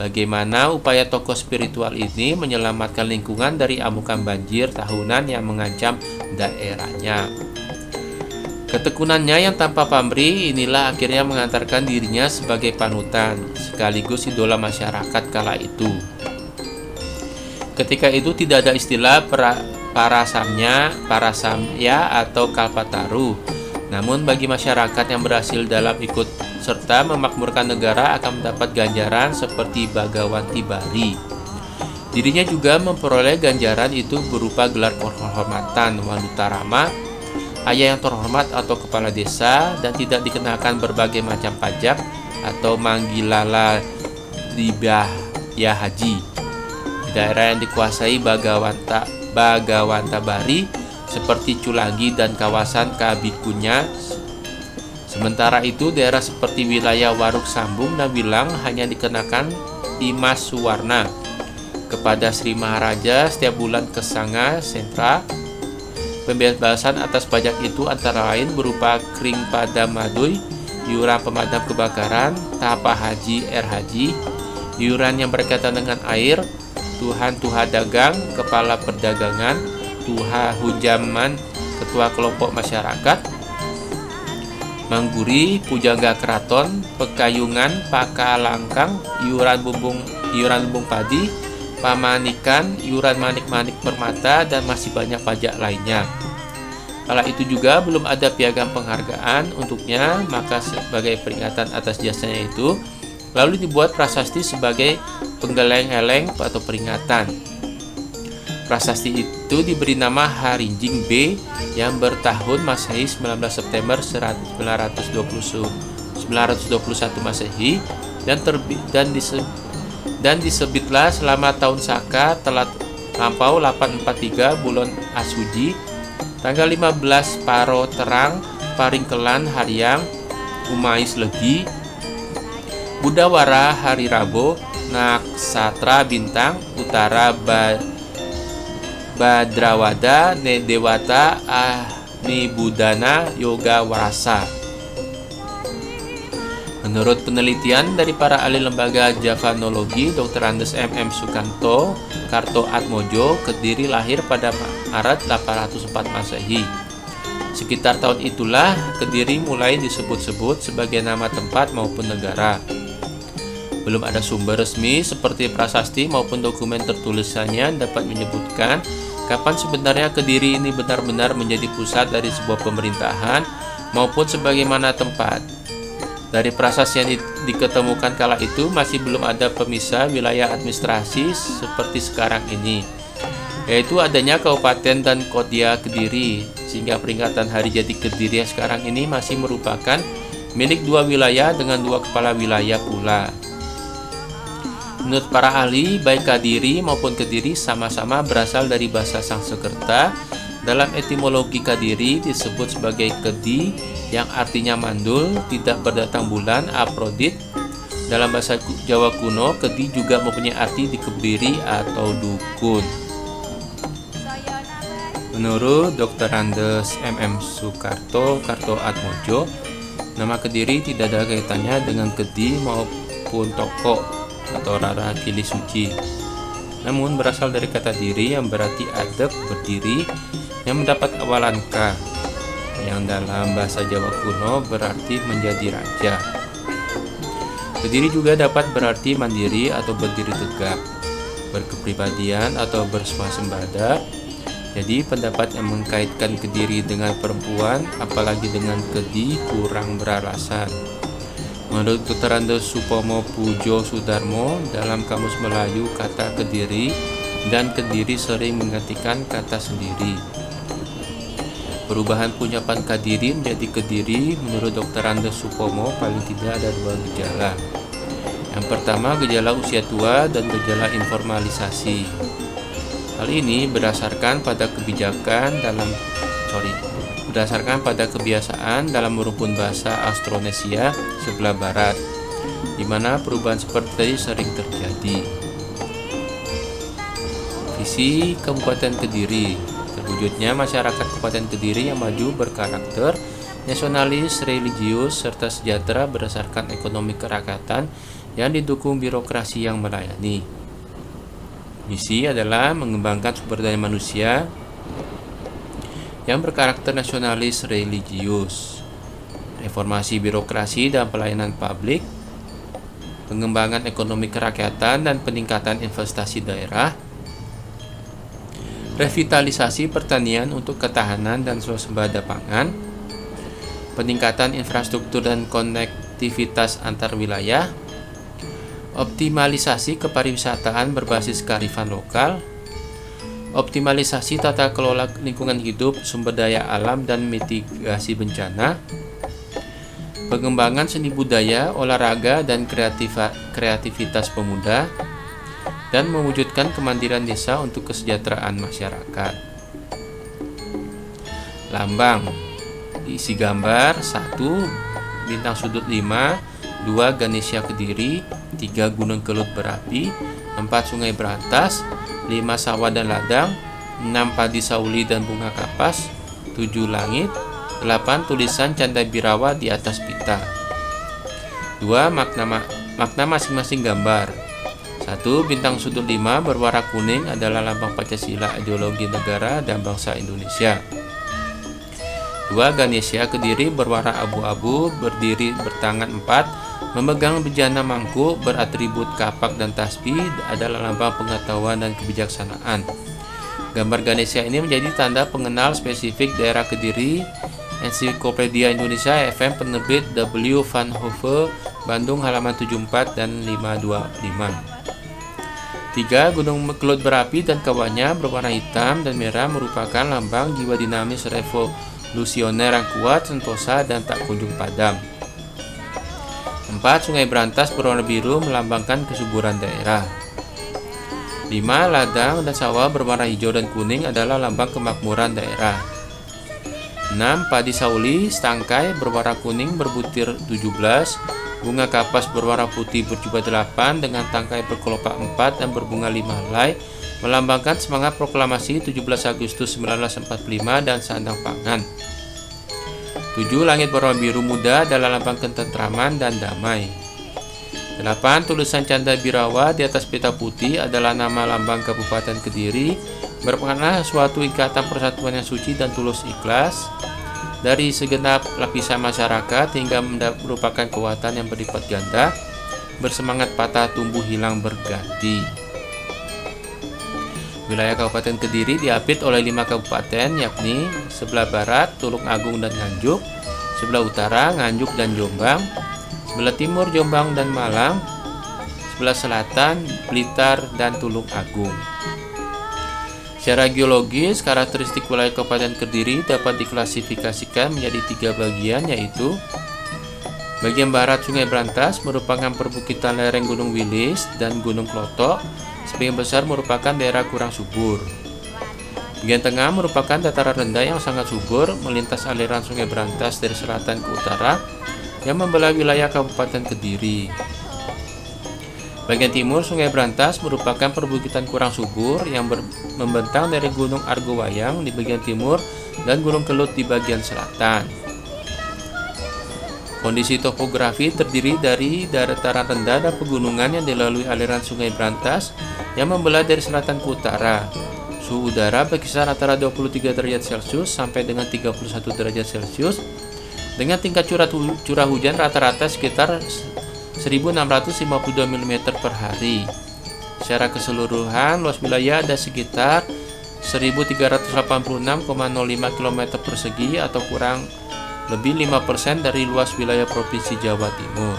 bagaimana upaya tokoh spiritual ini menyelamatkan lingkungan dari amukan banjir tahunan yang mengancam daerahnya. Ketekunannya yang tanpa pamrih inilah akhirnya mengantarkan dirinya sebagai panutan, sekaligus idola masyarakat kala itu. Ketika itu tidak ada istilah parasamya atau kalpataru. Namun bagi masyarakat yang berhasil dalam ikut serta memakmurkan negara akan mendapat ganjaran seperti Bagawanti Bari. Dirinya juga memperoleh ganjaran itu berupa gelar kehormatan Wanutarama, ayah yang terhormat atau kepala desa, dan tidak dikenakan berbagai macam pajak atau manggilala ribaya haji. Di daerah yang dikuasai Bagawanta Bari seperti Culangi dan kawasan Kabikunya. Sementara itu daerah seperti wilayah Waruk Sambung dan Wilang hanya dikenakan Imas Suwarna. Kepada Sri Maharaja setiap bulan kesanga sentra. Pembebasan atas pajak itu antara lain berupa kring padam madui, iuran pemadam kebakaran, tahapa haji haji, iuran yang berkaitan dengan air, tuha dagang, kepala perdagangan, tuha hujaman, ketua kelompok masyarakat, mangguri, pujangga keraton, pekayungan, pakalangkang, iuran lumbung padi, pamanikan, iuran manik-manik permata, dan masih banyak pajak lainnya. Kala itu juga belum ada piagam penghargaan untuknya, maka sebagai peringatan atas jasanya itu, lalu dibuat prasasti sebagai penggeleng-geleng atau peringatan. Prasasti itu diberi nama Harinjing B yang bertahun Masehi 19 September 921 Masehi dan disebutlah selama tahun Saka telat lampau 843 bulan Asuji tanggal 15 Paro Terang Paringkelan Haryang Umais Legi Budawara Hari Rabo Naksatra Bintang Utara Badrawada Nedewata Ahnibudana Yoga Warasa. Menurut penelitian dari para ahli lembaga Javanologi, Dr. Andes MM Sukanto Karto Atmojo, Kediri lahir pada Maret 804 Masehi. Sekitar tahun itulah Kediri mulai disebut-sebut sebagai nama tempat maupun negara. Belum ada sumber resmi seperti prasasti maupun dokumen tertulisannya dapat menyebutkan kapan sebenarnya Kediri ini benar-benar menjadi pusat dari sebuah pemerintahan maupun sebagaimana tempat. Dari prasasti yang diketemukan kala itu masih belum ada pemisah wilayah administrasi seperti sekarang ini, yaitu adanya Kabupaten dan Kodya Kediri, sehingga peringatan Hari Jadi Kediri yang sekarang ini masih merupakan milik dua wilayah dengan dua kepala wilayah pula. Menurut para ahli, baik Kadiri maupun Kediri sama-sama berasal dari bahasa Sanskerta. Dalam etimologi Kadiri disebut sebagai Kedi yang artinya mandul, tidak berdatang bulan, aprodit. Dalam bahasa Jawa kuno, Kedi juga mempunyai arti dikebiri atau dukun. Menurut Dr. Andes MM Sukarto Karto Atmojo, nama Kediri tidak ada kaitannya dengan Kedi maupun toko atau Rara Kili Suci, namun berasal dari kata diri yang berarti adep, berdiri, yang mendapat awalan ka, yang dalam bahasa Jawa kuno berarti menjadi raja. Kediri juga dapat berarti mandiri atau berdiri tegak, berkepribadian atau berswasembada. Jadi pendapat yang mengkaitkan Kediri dengan perempuan, apalagi dengan Kedi, kurang beralasan. Menurut Dr. Andes Supomo Pujo Sudarmo, dalam Kamus Melayu kata Kediri dan Kediri sering menggantikan kata sendiri. Perubahan punyapan Kadiri menjadi Kediri menurut Dr. Andes Supomo paling tidak ada dua gejala. Yang pertama, gejala usia tua dan gejala informalisasi. Hal ini berdasarkan pada kebiasaan dalam merumpun bahasa Austronesia sebelah barat, di mana perubahan seperti sering terjadi. Visi Kabupaten Kediri. Terwujudnya masyarakat Kabupaten Kediri yang maju, berkarakter nasionalis, religius, serta sejahtera berdasarkan ekonomi kerakyatan yang didukung birokrasi yang melayani. Misi adalah mengembangkan sumber daya manusia yang berkarakter nasionalis religius, reformasi birokrasi dan pelayanan publik, pengembangan ekonomi kerakyatan dan peningkatan investasi daerah, revitalisasi pertanian untuk ketahanan dan swasembada pangan, peningkatan infrastruktur dan konektivitas antar wilayah, optimalisasi kepariwisataan berbasis kearifan lokal, optimalisasi tata kelola lingkungan hidup, sumber daya alam, dan mitigasi bencana, pengembangan seni budaya, olahraga, dan kreativitas pemuda, dan mewujudkan kemandirian desa untuk kesejahteraan masyarakat. Lambang isi gambar: 1. Bintang sudut 5, 2. Ganesha Kediri, 3. Gunung Kelut berapi, 4. Sungai Berantas, 5. Sawah dan ladang, 6. Padi sauli dan bunga kapas, 7. Langit, 8. Tulisan Canda Birawa di atas pita. 2. Makna masing-masing gambar. 1. Bintang sudut 5 berwarna kuning adalah lambang Pancasila, ideologi negara dan bangsa Indonesia. 2. Ganesha Kediri berwarna abu-abu, berdiri bertangan 4, memegang bejana mangkuk, beratribut kapak dan tasbih, adalah lambang pengetahuan dan kebijaksanaan. Gambar Ganesha ini menjadi tanda pengenal spesifik daerah Kediri. Ensiklopedia Indonesia FM, penerbit W. Van Hove, Bandung, halaman 74 dan 525. 3. Gunung Kelut berapi dan kawannya berwarna hitam dan merah merupakan lambang jiwa dinamis revolusioner yang kuat, sentosa, dan tak kunjung padam. 4. Sungai Berantas berwarna biru melambangkan kesuburan daerah. 5. Ladang dan sawah berwarna hijau dan kuning adalah lambang kemakmuran daerah. 6. Padi sauli setangkai berwarna kuning berbutir 17, bunga kapas berwarna putih berjubah 8 dengan tangkai berkelopak 4 dan berbunga 5 helai, melambangkan semangat proklamasi 17 Agustus 1945 dan sandang pangan. 7. Langit berwarna biru muda adalah lambang ketentraman dan damai. 8. Tulisan Canda Birawa di atas pita putih adalah nama lambang Kabupaten Kediri, bermakna suatu ikatan persatuan yang suci dan tulus ikhlas dari segenap lapisan masyarakat hingga merupakan kekuatan yang berlipat ganda, bersemangat patah tumbuh hilang berganti. Wilayah Kabupaten Kediri diapit oleh 5 kabupaten, yakni sebelah barat Tulung Agung dan Nganjuk, sebelah utara Nganjuk dan Jombang, sebelah timur Jombang dan Malang, sebelah selatan Blitar dan Tulung Agung. Secara geologis, karakteristik wilayah Kabupaten Kediri dapat diklasifikasikan menjadi 3 bagian, yaitu bagian barat Sungai Berantas merupakan perbukitan lereng Gunung Wilis dan Gunung Klotok, sebagian besar merupakan daerah kurang subur. Bagian tengah merupakan dataran rendah yang sangat subur, melintas aliran Sungai Berantas dari selatan ke utara yang membelah wilayah Kabupaten Kediri. Bagian timur Sungai Berantas merupakan perbukitan kurang subur yang membentang dari Gunung Argowayang di bagian timur dan Gunung Kelut di bagian selatan. Kondisi topografi terdiri dari dataran rendah dan pegunungan yang dilalui aliran Sungai Berantas yang membelah dari selatan ke utara. Suhu udara berkisar antara 23 derajat Celcius sampai dengan 31 derajat Celcius dengan tingkat curah hujan rata-rata sekitar 1652 mm per hari. Secara keseluruhan, luas wilayah ada sekitar 1386,05 km persegi atau kurang lebih 5% dari luas wilayah Provinsi Jawa Timur.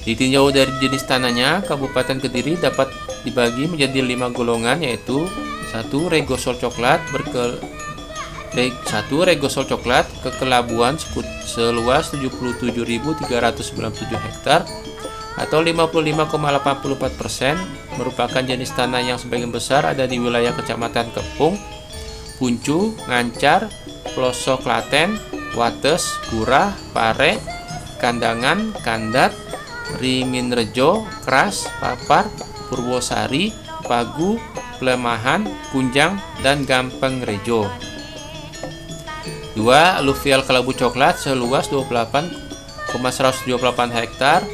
Ditinjau dari jenis tanahnya, Kabupaten Kediri dapat dibagi menjadi 5 golongan, yaitu 1. Regosol coklat kekelabuan seluas 77.397 hektar atau 55,84%, merupakan jenis tanah yang sebagian besar ada di wilayah Kecamatan Kepung, Puncu, Ngancar, Pelosok Klaten, Wates, Gurah, Pare, Kandangan, Kandat, Riminrejo, Kras, Papar, Purwosari, Pagu, Plemahan, Kunjang, dan Gampeng Rejo. 2. Aluvial kelabu coklat seluas 28,178 hektar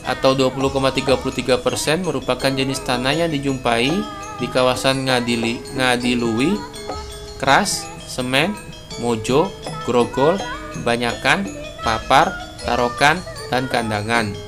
atau 20,33% merupakan jenis tanah yang dijumpai di kawasan Ngadiluwi, Kras, Semen, Mojo, Grogol, Banyakan, Papar, Tarokan, dan Kandangan.